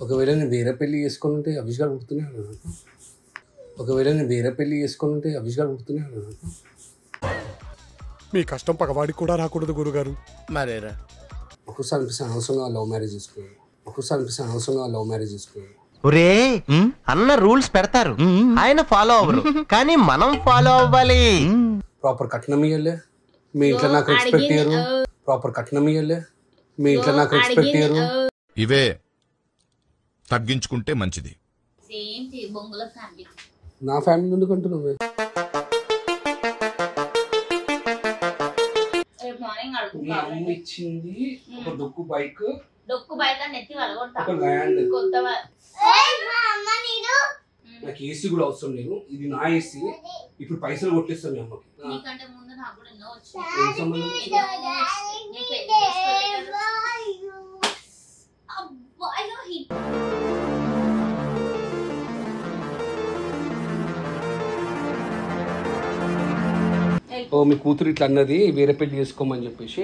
ఒకవేళ నేను వేరే పెళ్లి చేసుకొని ఉంటే అవిష్ గారు పుడుతున్నాడు నాకు. ఒకవేళ నేను వేరే పెళ్లి చేసుకొని ఉంటే అవిష్ గారు పుడుతున్నాడు నాకు. మీ కష్టం పగవాడికి కూడా రాకూడదు గురుగారు. మరేరా ఒక్కొక్కసారి అనిపిస్తే అనవసరంగా లవ్ మ్యారేజ్ చేసుకోవాలి. ఒక్కొక్కసారి అనిపిస్తే అనవసరంగా లవ్ మ్యారేజ్ చేసుకోవాలి. ఒరే అన్న రూల్స్ పెడతారు, ఆయన ఫాలో అవ్వరు, కానీ మనం ఫాలో అవ్వాలి. ప్రాపర్ కట్నం ఇయ్యలే, మీ ఇంట్లో నాకు రెస్పెక్ట్ ఇయ్యరు. ప్రాపర్ కట్నం ఇయ్యలే, మీ ఇంట్లో నాకు రెస్పెక్ట్ ఇయ్యరు. ఇవే తగ్గించుకుంటే మంచిది. నా ఫ్యామిలీ ఎందుకు అంటున్నావు? ఇచ్చింది ఒక డొక్కు బైక్ ఒక ల్యాండ్. నాకు ఏసీ కూడా అవసరం లేదు, ఇది నా ఏసీ. ఇప్పుడు పైసలు కొట్టేస్తాను మీ అమ్మకి. ఓ మీ కూతురు ఇట్లా అన్నది వేరే పెళ్లి చేసుకోమని చెప్పేసి.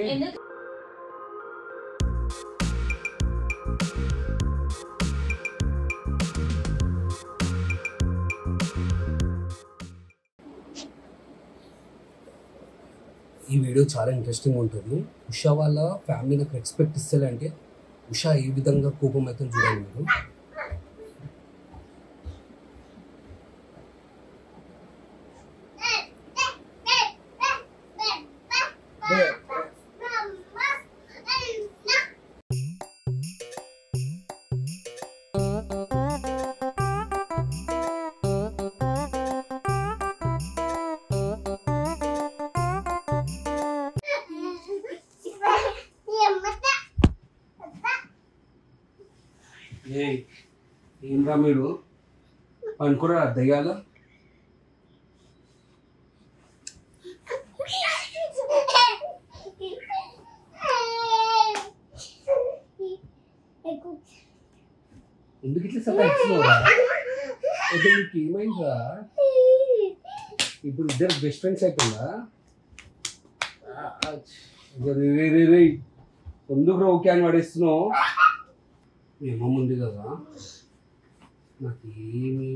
ఈ వీడియో చాలా ఇంట్రెస్టింగ్ ఉంటుంది. ఉషా వాళ్ళ ఫ్యామిలీ నాకు రెస్పెక్ట్ ఇస్తలే అంటే ఉషా ఏ విధంగా కోపం అయితే చూడాలి మీరు. ఏంరా మీరు అనుకురా దయ్యాల? ఎందుకు ఇట్లా సతాయిస్తున్నావురా? నీకు ఏమైందా? ఇప్పుడు ఇద్దరు బెస్ట్ ఫ్రెండ్స్ అయిపోయిందా? ఎందుకు ఓకే అని పడేస్తున్నావు? మీ అమ్మమ్మ ఉంది కదా, నాకు ఏమి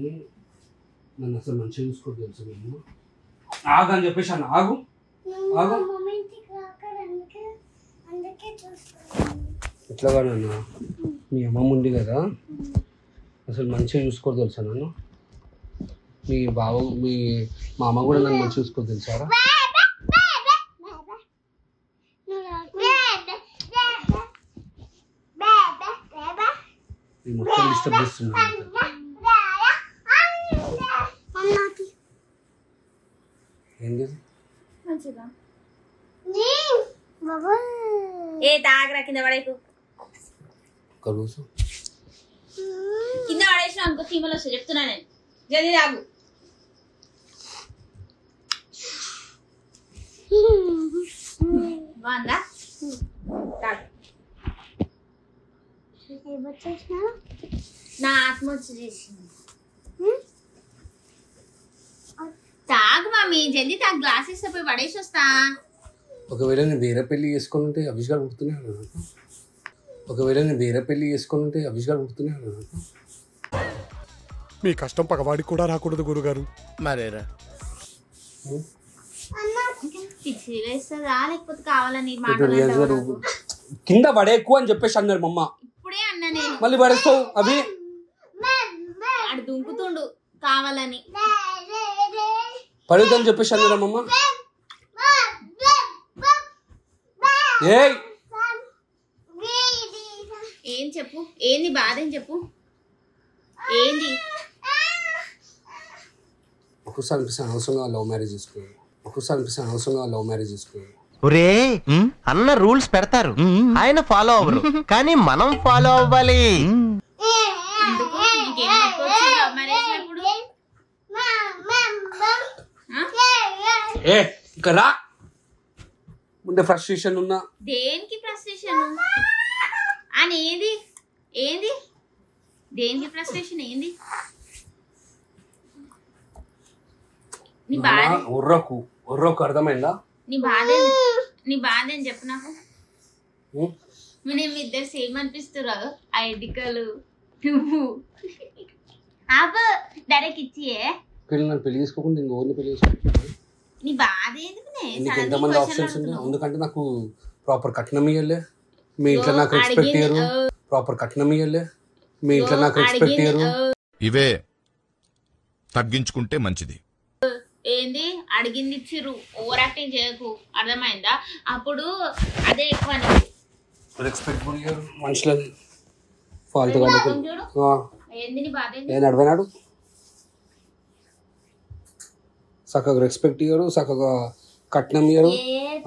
నన్ను అసలు మంచిగా చూసుకోవద్దు తెలుసు. మేము ఆగని చెప్పేసి అన్న ఆగు ఆగు. ఎట్లాగా నన్ను మీ అమ్మమ్మ ఉంది కదా, అసలు మంచిగా చూసుకోవద్దు తెలుసా నన్ను. మీ మా అమ్మ కూడా నన్ను మంచిగా చూసుకోవద్దు తెలుసారా? మొత్తం డిస్టర్బ్ చేస్తున్నా. ఏంది కింద పడేకు, కింద పడేసిన అనుకో చీమలు వస్తాయి చెప్తున్నా నేను. జల్దీ తాగు. బాగుందా? నా ఆత్మహత్య చేసింది. తాగు మమ్మీ, జల్దీ తాగు. గ్లాస్ ఇస్తే పోయి పడేసి వస్తా. ఒకవేళ నేను వేరే పెళ్లి చేసుకొని ఉంటే అవిష్ గారు పుడుతున్నాడు నాకు. ఒకవేళ నేను వేరే పెళ్లి చేసుకొని ఉంటే అవిష్ గారు పుడుతున్నాడు నాకు. మీ కష్టం పగవాడికి కూడా రాకూడదు గురుగారు. మరేరా లేకపోతే కావాలని కింద పడేకు అని చెప్పేసి అన్నారు మమ్మ. ఇప్పుడే అన్నా నేను. మళ్ళీ పడేస్తావు అవి. ఆడు దుంకుతుండు కావాలని. పడేద్దని చెప్పేసి అన్నారు మమ్మ. ఏం చెప్పు, ఏంది బాధ ఏం చెప్పు, ఏంది? ఒక్కొక్కసారి అనిపిస్తే అనవసరంగా లవ్ మ్యారేజ్ చేసుకోవాలి. ఒక్కొక్కసారి అనిపిస్తే అనవసరంగా లవ్ మ్యారేజ్ చేసుకోవాలి. ఒరే అన్న రూల్స్ పెడతారు, ఆయన ఫాలో అవ్వరు, కానీ మనం ఫాలో అవ్వాలి. ఇక రా. ముందే ఫ్రస్ట్రేషన్ ఉన్నా. దేనికి ఫ్రస్ట్రేషన్ అని? ఏంది ఏంది దేనికి ఫ్రస్ట్రేషన్ ఏంది? నీ బాధ ఒర్రకు అర్థమైందా? నీ బాధ అని చెప్పు నాకు. మేము ఇద్దరు సేమ్ అనిపిస్తున్నారు. ఐడికలు నువ్వు ఆపు డైరెక్ట్ ఇచ్చియే. పెళ్లి చేసుకోకుండా ఇంకోరిని పెళ్లి చేసుకుంటున్నా. నీ బాధ ఎందుకునే? నీకు ఎంతమంది ఆప్షన్స్ ఉన్నాయి? ఎందుకంటే నాకు ప్రాపర్ కట్నం ఇయ్యలే, మీ ఇంట్లో నాకు రెస్పెక్ట్ ఇయ్యరు. ప్రాపర్ కట్నం ఇయ్యలే, మీ ఇంట్లో నాకు రెస్పెక్ట్ ఇయ్యరు. ఇవే తగ్గించుకుంటే మంచిది. ఏంది అడిగింది ఇచ్చిర్రు, ఓవర్ యాక్టింగ్ చేయకు, అర్థమైందా? అప్పుడు అదే ఎక్కువ రెస్పెక్ట్ కూడా ఇయ్యరు మనుషులని. ఫాల్తు ఏంది నీ బాధ? నేను అడిగినాడు చక్కగా రెస్పెక్ట్ ఇయ్యరు, చక్కగా కట్నం ఇయ్యరు.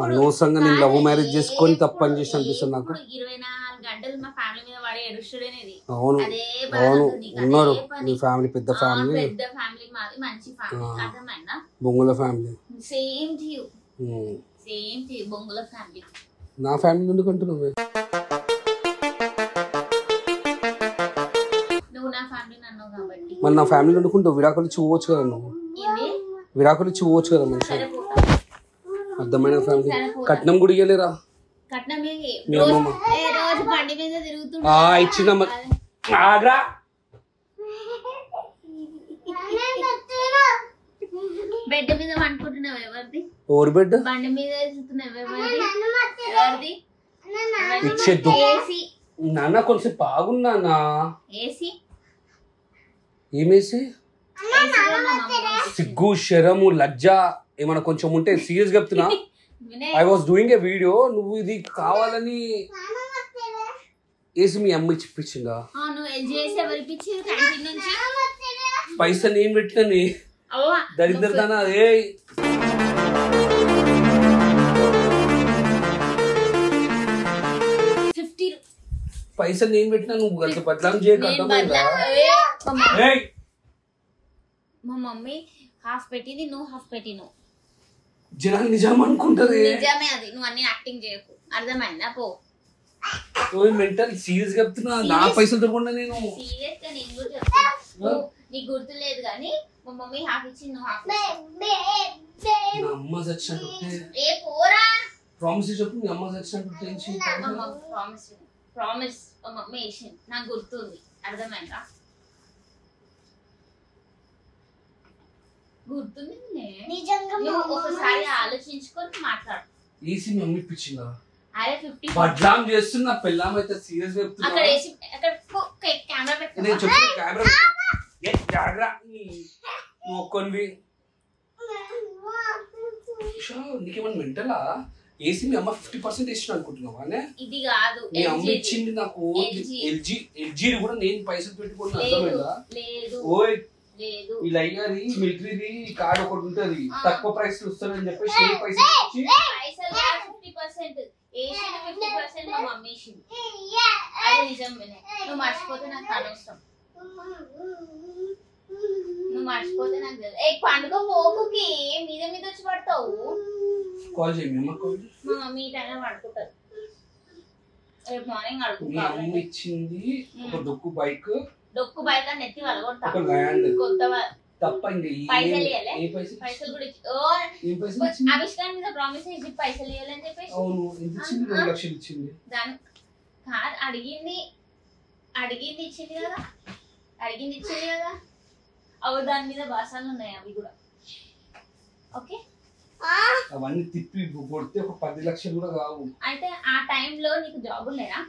అనవసరంగా నేను లవ్ మ్యారేజ్ చేసుకొని తప్పని చేసి అనిపిస్తుంది నాకు. 24 గంటలు మా ఫ్యామిలీ మీద వాడే ఎడుస్తుడేది. అవును అవును ఉన్నారు. మీ ఫ్యామిలీ పెద్ద ఫ్యామిలీ, పెద్ద ఫ్యామిలీ, మాది మంచి ఫ్యామిలీ, అర్థమైందా? బొంగుల ఫ్యామిలీ. సేమ్ టు యు, బొంగుల ఫ్యామిలీ. నా ఫ్యామిలీ నుండి కంటున్నావు. నువ్వు నా ఫ్యామిలీ అన్నావు కాబట్టి మరి నా ఫ్యామిలీ వండుకుంటావు. విడాకులు ఇచ్చి పోవచ్చు కదా నువ్వు. విడాకులు ఇచ్చి పోవచ్చు కదా మంచిగా. అర్థమైన ఫ్యామిలీ. కట్నం కూడా ఇయ్యలేరా? కట్నం మీ అమ్మమ్మ రోజు బండి మీద తిరుగుతుంటా ఇచ్చిన ఆగ్రా. బెడ్ మీద వండుకుంటున్నావు. ఎవరిది? Over bed. బండి మీద ఎవరిది? ఇచ్చేద్దు నాన్న. కొంచెం బాగున్నా. ఏసీ ఏమేసి? సిగ్గు శరము లజ్జ ఏమన్నా కొంచెం ఉంటే సీరియస్ చెప్తున్నా. I was doing a video. నువ్వు ఇది కావాలని ఏసి మీ అమ్మ ఇప్పించిందా? పైసా నేను పెట్టినని దరిద్రదానా. ఏ పైసా నేను పెట్టినా నువ్వు అంత బదలాం చేయక. మా మమ్మీ హాఫ్ పెట్టింది, నువ్వు హాఫ్ పెట్టిను. జనాలు నిజం అనుకుంటది. నిజమే అది. నువ్వు అన్ని యాక్టింగ్ చేయకు, అర్థమైందా? పో. మెంటల్ సీరియస్ చెప్తున్నా. నా పైసలు దొరకకుండా నేను సీరియస్ గా నేను కూడా చెప్తున్నా. నీకు గుర్తు లేదు కానీ మా మమ్మీ హాఫ్ ఇచ్చింది, నువ్వు హాఫ్. నా అమ్మ చచ్చినట్టు ఏ పోరా ప్రామిస్ చెప్పు. మీ అమ్మ చచ్చినట్టు ప్రామిస్ మా మమ్మీ వేసింది, నాకు గుర్తుంది, అర్థమైందా? గుర్తుంది. నువ్వు ఒకసారి ఆలోచించుకొని మాట్లాడు. ఏసీ మీ అమ్మ ఇప్పించిందా? అరే 50 బడ్లాం చేస్తున్నా. పెళ్ళాం అయితే సీరియస్ చెప్తున్నా. అక్కడ ఏసీ అక్కడ కెమెరా పెట్టు. నేను చెప్పు కెమెరా ఏ జాగ్రా నువ్వు ఒక్కనివి. నీకేమన్నా మెంటలా? ఏసీ మీ అమ్మ 50% ఇచ్చిన అనుకుంటున్నావా? ఇది కాదు, మీ అమ్మ ఇచ్చింది నాకు. ఎల్జీ కూడా నేను పైసలు పెట్టుకుని అర్థమైందా? ఓయ్ ఈ లైగారి మిలిటరీది కార్డు ఒకటి ఉంటది, తక్కువ ప్రైస్ వస్తుందని చెప్పేసి ఏ పైసలు ఇచ్చి 50% ఏసీ 50% మా మమ్మీ ఇచ్చింది. అది నిజమే. నువ్వు మర్చిపోతే నాకు అనవసరం. నువ్వు మర్చిపోతే నాకు తెలుసు. ఏ పండుగ పోకుకి మీద మీద వచ్చి పడతావు. కాల్ చేయి. మీ అమ్మ కాల్ చేయి. మా మమ్మీ టైంలో పడుకుంటారు. రేపు మార్నింగ్ అడుగుతా. మీ అమ్మ ఇచ్చింది ఒక డొక్కు బైక్ అని ఎత్తి వలగొడతా. కొత్త తప్ప పైసలు ఇవ్వలే. పైసలు కూడా ఆవిష్కారం మీద ప్రామిస్ చేసి పైసలు ఇవ్వాలని చెప్పేసి. అవును ఎంత ఇచ్చింది? 2 లక్షలు ఇచ్చింది. దాని కాదు అడిగింది ఇచ్చింది కదా. అవి దాని మీద భాషలు ఉన్నాయి, అవి కూడా. ఓకే అవన్నీ తిప్పి కొడితే ఒక 10 లక్షలు కూడా కావు. అయితే ఆ టైంలో నీకు జాబ్ ఉండేనా?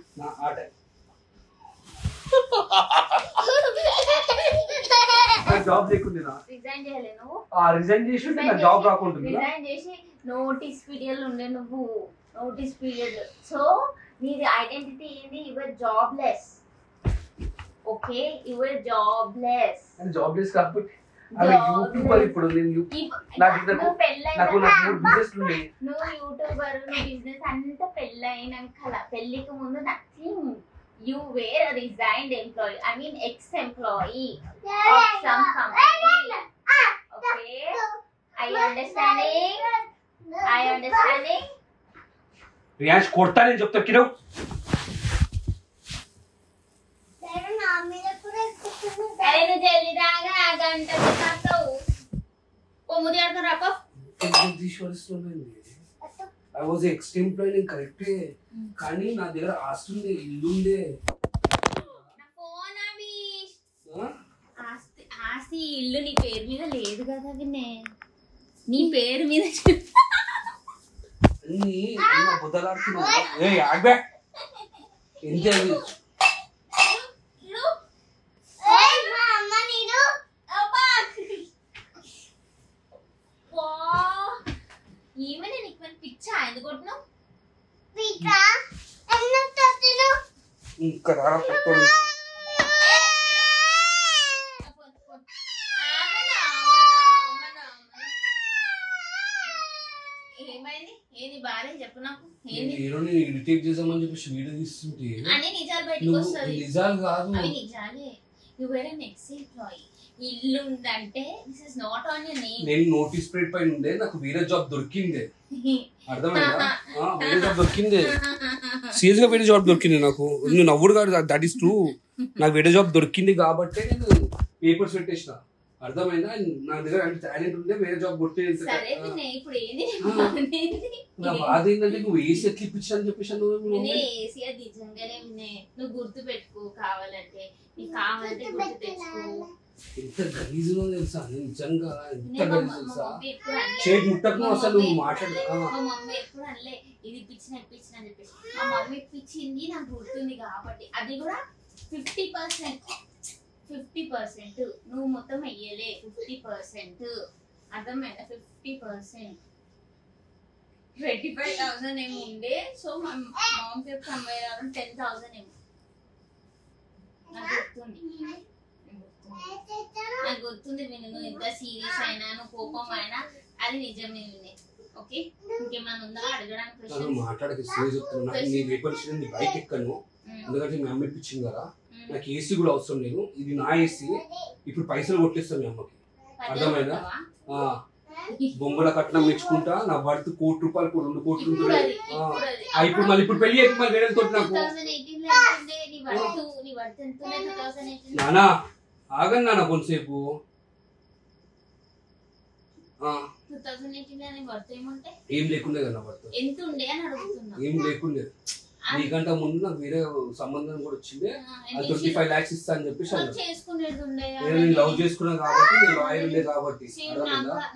జాబ్ లేకుండా రిజైన్ చేయలే నువ్వు? రిజైన్ చేసి నా జాబ్ రాకుండా రిజైన్ చేసి నోటీస్ పీరియడ్ ఉండే నువ్వు. Notice period. సో నీది ఐడెంటిటీ ఏంది? Your jobless. Okay your jobless. Jobless కాబట్టి అవి యూట్యూబర్. ఇప్పుడు నేను నువ్వు బిజినెస్ ఉండే. నువ్వు యూట్యూబర్, నువ్వు బిజినెస్ అంతా పెళ్ళైనాక, పెళ్లికి ముందు nothing. You were a resigned employee. I mean ex-employee of some company. Okay? Are you understanding? Riyaz కొడతా నేను చెప్తా. కిరవ్ అరే నువ్వు జల్దీ రాగా ఆ గంట తాతావు. పొమ్ముది ఆడుతారు రాపో. I was ex employee. నేను కరెక్టే కానీ నా దగ్గర ఆస్తి ఉండే, ఇల్లు ఉండే. నా ఫోన్ అవి ఈ ఇల్లు నీ పేరు మీద లేదు కదా వినే, నీ పేరు మీద అన్ని బుద్ధలాడుతున్నావు. ఎంత ఏమైనా నీకు పిచ్చా ఎందుకు కొట్టినావు? ఇంకా ఏమైంది? ఏది బాధ చెప్పు నాకు. ఇరిటేట్ చేసామని చెప్పేసి వీడియో తీస్తుంటే అన్ని నిజాలు బయటకు వస్తాయి. నిజాలు కాదు, అవి నిజాలే. You were an ex employee. ఇల్లు ఉందంటే this is not on your name. నేను నోటీస్ పీరియడ్ పైన ఉండే, నాకు వేరే జాబ్ దొరికింది. అర్థమైందా? వేరే జాబ్ దొరికింది, సీరియస్ గా వేరే జాబ్ దొరికింది నాకు. నువ్వు నవ్వుడు కాదు, దట్ ఈస్ ట్రూ. నాకు వేరే జాబ్ దొరికింది కాబట్టి నేను పేపర్స్ పెట్టేసిన. అర్థమైందా? నా దగ్గర అంటే టాలెంట్ ఉంటే వేరే జాబ్ కొట్టే. నా బాధ ఏంటంటే నువ్వు ఏసీ ఎట్లా ఇప్పించా అని చెప్పేసి నువ్వు గుర్తు పెట్టుకో, కావాలంటే నీకు కావాలంటే గుర్తు తెచ్చుకో. ఎంత గలీజులో తెలుసా, నిజంగా ఎంత గలీజు తెలుసా. చేతి ముట్టకు అసలు నువ్వు మాట్లాడు. మా మమ్మీ ఎప్పుడు అనలే ఇది ఇప్పించిన ఇప్పించిన అని చెప్పేసి. మా మమ్మీ ఇప్పించింది నాకు గుర్తుంది కాబట్టి, అది కూడా 50%. నువ్వు మొత్తం వెయ్యలే, 50%. అర్థమైందా? 50%. 25,000 ఏమో ఉండే. సో మా మామ్ చెప్పి 10,000 ఏమో నాకు గుర్తుంది. నువ్వు ఎంత సీరియస్ అయినా, నువ్వు కోపం అయినా అది నిజమే. ఓకే, ఇంకేమైనా ఉందా అడగడానికి? మాట్లాడక సీరియస్ చెప్తున్నా. నీ పేపర్స్ బైక్ ఎక్కను, ఎందుకంటే మీ అమ్మ ఇప్పించింది కదా. నాకు ఏసీ కూడా అవసరం లేదు, ఇది నా ఏసీ. ఇప్పుడు పైసలు కొట్టేస్తాను మీ అమ్మకి. అర్థమైందా? బొమ్మల కట్నం మెచ్చుకుంటా. నా వర్త్ ₹1 కోటి, 2 కోట్లు ఉంటుంది. ఇప్పుడు మళ్ళీ ఇప్పుడు పెళ్లి అయితే మళ్ళీ వేరే తోటి నాకు. నానా ఆగండి నాన్న కొంతసేపు. 2018 ఏం లేకుండే కదా వర్త్. ఎంత ఉండే అని అడుగుతున్నా. ఏం లేకుండే. నీకంటే ముందు నాకు వేరే సంబంధం కూడా వచ్చింది. 25 lakhs ఇస్తా అని చెప్పేసి నేను లవ్ చేసుకున్నా కాబట్టి, నేను లాయర్ ఉండే కాబట్టి.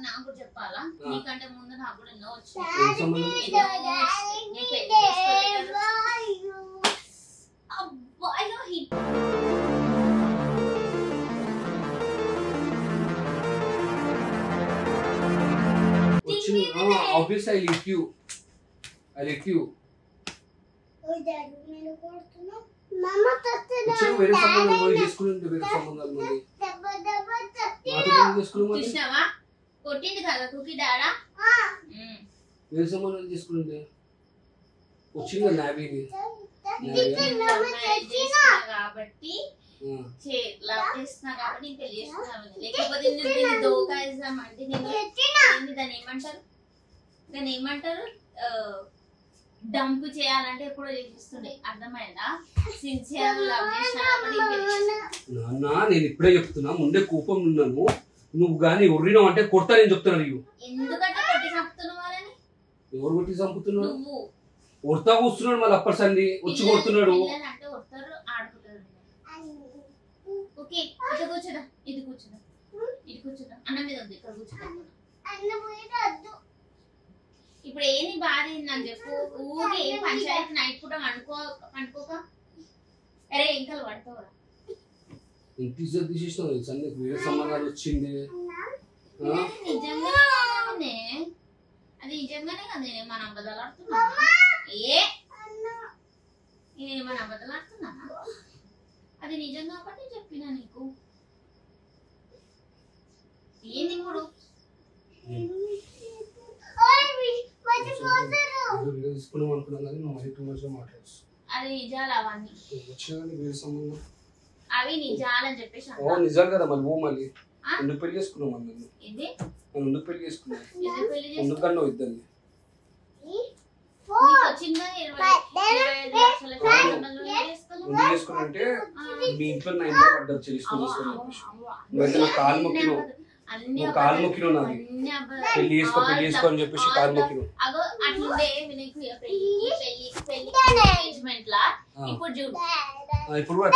నాకు చెప్పాలా? నీకంటే ముందు నాకు కూడా ఎన్నో వచ్చింది. Obviously I let you. వేరే సంబంధాలు చేసుకుంటే వేరే సంబంధాలు చూసినావా? కొట్టింది కదా కుకి డాడా. వేరే సంబంధాలు చేసుకుంటే వచ్చింది నావీది కాబట్టి లవ్ చేస్తున్నా కాబట్టి నేను పెళ్లి చేసుకున్నాను. లేకపోతే నేను దోకా ఇస్తాం అంటే నేను దాన్ని ఏమంటారు డంప్ చేయాలంటే ఎప్పుడో చేస్తుండే. అర్థమైందా? సిన్సియర్ లవ్ చేసినా కాబట్టి నాన్న నేను ఇప్పుడే చెప్తున్నా, ముందే కోపం ఉన్నాను. నువ్వు గానీ ఒర్రినావు అంటే కొడతా నేను చెప్తున్నా. నీవు ఎందుకంటే కొట్టి చంపుతున్నావు వాళ్ళని. ఎవరు కొట్టి చంపుతున్నాడు? నువ్వు కొడతా కూర్చున్నాడు. మళ్ళీ అప్పటి సంది వచ్చి కొడుతున్నాడు. అంటే కొడతారు, ఆడుకుంటారు. ఓకే, ఇది కూర్చోదా, ఇది కూర్చోదా, ఇది కూర్చోదా. అన్న మీద ఉంది, ఇక్కడ కూర్చోదా. ఇప్పుడు ఏంది బాధ నాకు చెప్పు. ఊరికే పంచాయతీ నైట్ పూట పండుకోక అరే ఇంకా పడుకోవా. ఇంటి తీసేసినావు తెలుసా? నీకు వేరే సంబంధాలు వచ్చింది. నిజంగానే అది నిజంగానే కదా. నేనేమన్నా అబద్ధాలు ఆడుతున్నా? నేనేమన్నా అబద్ధాలు ఆడుతున్నానా? అది నిజం కాబట్టి చెప్పినా నీకు. ఏంది ఇప్పుడు? తీసుకున్నాం అనుకున్నాం కానీ నువ్వు మరి 2 months మాట్లాడు. అది నిజాలు అవన్నీ. వేరే సంబంధం అవి నిజాలని చెప్పేసి. నిజాలు కదా. మళ్ళీ ఎందుకు పెళ్లి చేసుకున్నావు? మళ్ళీ ఎందుకు పెళ్లి చేసుకున్నావు? ఎందుకన్నా ఇద్దరిని ఎందుకు చేసుకున్నాంటే మీ ఇంట్లో నా ఇంట్లో పడ్డారు చేసుకుని నువ్వైతే నా కాలు మొక్కినావు. నువ్వు కాలు మొక్కినావు నాది. పెళ్లి చేసుకో అని చెప్పేసి కాలు మొక్కినావు. ఇప్పుడు కూడా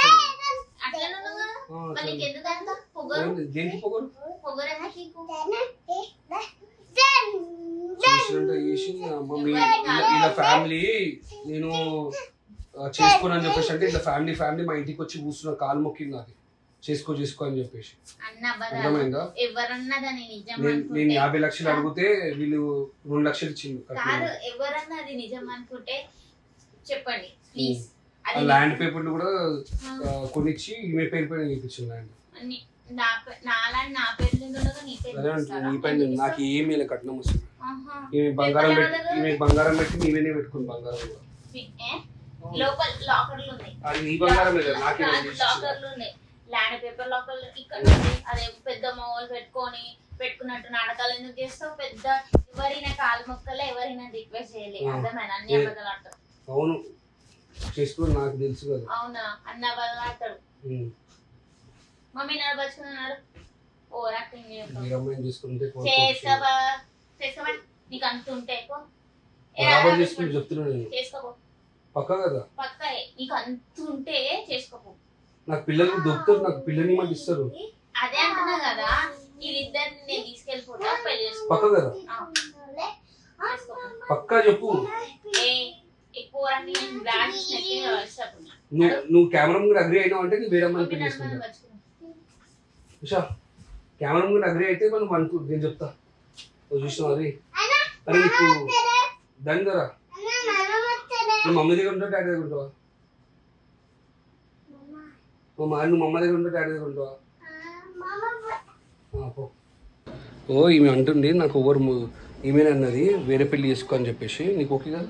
దేనికి పొగరు పొగరు ఎందుకు? చేసినట్టు చేసి మమ్మీ ఇలా ఫ్యామిలీ నేను చేసుకోనని చెప్పేసి అంటే ఇట్లా ఫ్యామిలీ మా ఇంటికి వచ్చి కూర్చున్న కాలు మొక్కింది అది చేసుకో అని చెప్పేసి. అర్థమైందా? ఎవరన్నా దాని నిజం నేను 50 లక్షలు అడిగితే వీళ్ళు 2 లక్షలు ఇచ్చింది. ఎవరన్నా అది నిజం అనుకుంటే చెప్పండి ప్లీజ్. ల్యాండ్ పేపర్లు కూడా కొనిచ్చి ఈమె పేరు పైన చూపించింది ల్యాండ్. నా పేరు నీ పైన నాకు ఏమీ కట్నం వస్తుంది. ఈమె బంగారం పెట్టి నీవేనే పెట్టుకుని బంగారం కూడా లోపల లాకర్లు ఉన్నాయి. అది నీ బంగారమే కదా నాకే లాకర్లు ఉన్నాయి. ల్యాండ్ పేపర్ లాకర్లు ఇక్కడ అదే పెద్ద మోల్ పెట్టుకున్నట్టు నాటకాలు ఎందుకు చేస్తావు? పెద్ద ఎవరైనా కాలు మొక్కలే ఎవరైనా రిక్వెస్ట్ చేయలేదు. అర్థమైనా? అన్ని అబద్ధాలు ఆడతాడు. అవును చేసుకో నాకు తెలుసు కదా. అవునా? అన్ని అబద్ధాలు ఆడతాడు. మమ్మీ నడపచ్చుకున్నాడు ఓవర్ యాక్టింగ్ చేసుకోవా నీకు అంత ఉంటే చేసుకోపో. పక్కా కదా? పక్కా. నీకు అంత ఉంటే చేసుకోపో. నాకు పిల్లలు దొరుకుతారు, నాకు పిల్లని మళ్ళీ ఇస్తారు. అదే అంటున్నా కదా, వీళ్ళిద్దరిని నేను తీసుకెళ్ళిపోతా పెళ్లి చేసుకో. పక్కా కదా? పక్కా చెప్పు. నువ్వు కెమెరా ముందు అగ్రి అయినావు అంటే నువ్వు వేరే అమ్మాయిని పెళ్లి చేసుకుంటా. ఉషా కెమెరా ముందు అగ్రి అయితే మనం అనుకో నేను చెప్తా. చూసినావు అది అరే నీకు దాని కదా నువ్వు మమ్మీ దగ్గర ఉంటావు డాడీ దగ్గర ఉంటావా? నువ్వు మమ్మ దగ్గర ఉంటావు డాడీ దగ్గర ఉంటావా? ఓ ఈమె అంటుంది నాకు ఎవరు ఈమెనే అన్నది వేరే పెళ్లి చేసుకో అని చెప్పేసి. నీకు ఓకే కదా?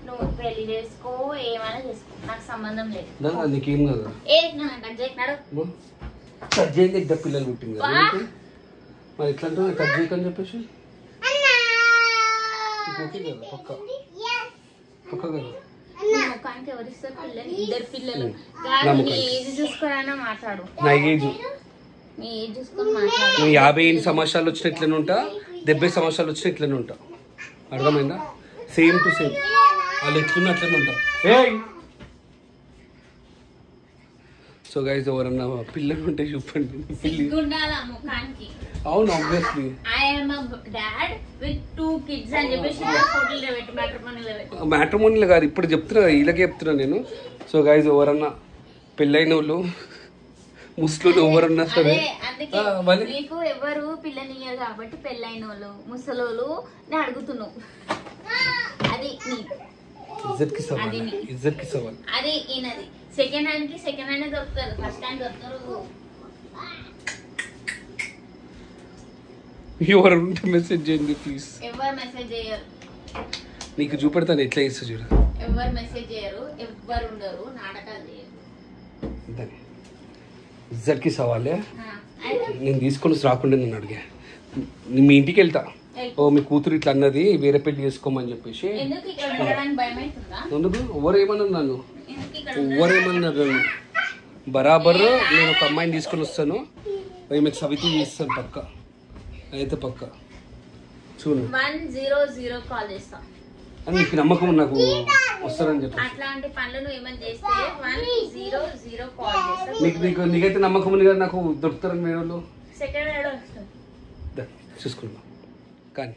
నువ్వు పెళ్లి చేసుకో ఏమైనా చేసుకో నాకు సంబంధం లేదు. నీకేం కదా కట్ చేయండి ఇద్దరు పిల్లలు పుట్టింది కదా మరి ఎట్లా అంటే కట్ చేయకని చెప్పేసి. ఓకే కదా? పక్క పక్క కదా? ముఖానికి ఎవరిస్తారు పిల్లలు? ఇద్దరు పిల్లలు. ఏజ్ చూసుకోరా మాట్లాడు. నా ఏజ్ నీ ఏజ్ చూసుకొని మాట్లాడు. 50 సంవత్సరాలు వచ్చిన ఇట్లనే ఉంటా, 70 సంవత్సరాలు వచ్చిన ఇట్లనే ఉంటా. అర్థమైందా? సేమ్ టు సేమ్ వాళ్ళు ఎట్లున్నా అట్లనే ఉంటా. సో గైస్ ఎవరన్నా పిల్లలు ఉంటే చెప్పండి. అవును ఆబ్వియస్లీ మ్యాట్రిమోనీలో కాదు ఇప్పుడు చెప్తున్నా, వీళ్ళకే చెప్తున్నా నేను. సో గైస్ ఎవరన్నా పెళ్ళైన వాళ్ళు ముస్లింలు ఎవరన్నా సరే నీకు ఎవరు పిల్లనియ్యారు కాబట్టి పెళ్ళైన వాళ్ళు ముసలోళ్ళు నేను అడుగుతున్నావు. అది ఇజ్జత్ కి సవాల్. అది ఈయనది సెకండ్ హ్యాండ్ దొరుకుతారు, ఫస్ట్ హ్యాండ్ దొరుకుతారు. ఎవరు ఉంటే మెసేజ్ చేయండి ప్లీజ్. ఎవరు మెసేజ్ చేయరు. నీకు చూపెడతాను ఎట్లా చేస్తా చూడ. ఎవరు మెసేజ్ చేయరు, ఎవరు ఉండరు, నాటకాలు చేయరు. ఇజ్జత్ కి సవాలే. నేను తీసుకొని రాకుండా నేను అడిగా మీ ఇంటికి వెళ్తా. ఓ మీ కూతురు ఇట్లా అన్నది వేరే పెళ్లి చేసుకోమని చెప్పేసి. ఎందుకు ఎవరు ఏమన్నారు నన్ను? ఎవరేమన్నారు నన్ను? బరాబర్ నేను ఒక అమ్మాయిని తీసుకొని వస్తాను, మీకు సవితి చేస్తాను పక్క. అయితే పక్క చూడు 100 కాల్ చేస్తా అని నీకు నమ్మకం నాకు వస్తారని చెప్పి. అట్లాంటి పనులు నువ్వు ఏమని చేస్తే 100 కాల్ చేస్తా. నీకైతే నమ్మకం ఉంది కదా నాకు దొరుకుతారని వేరే వాళ్ళు. సెకండ్ చూసుకుందాం కానీ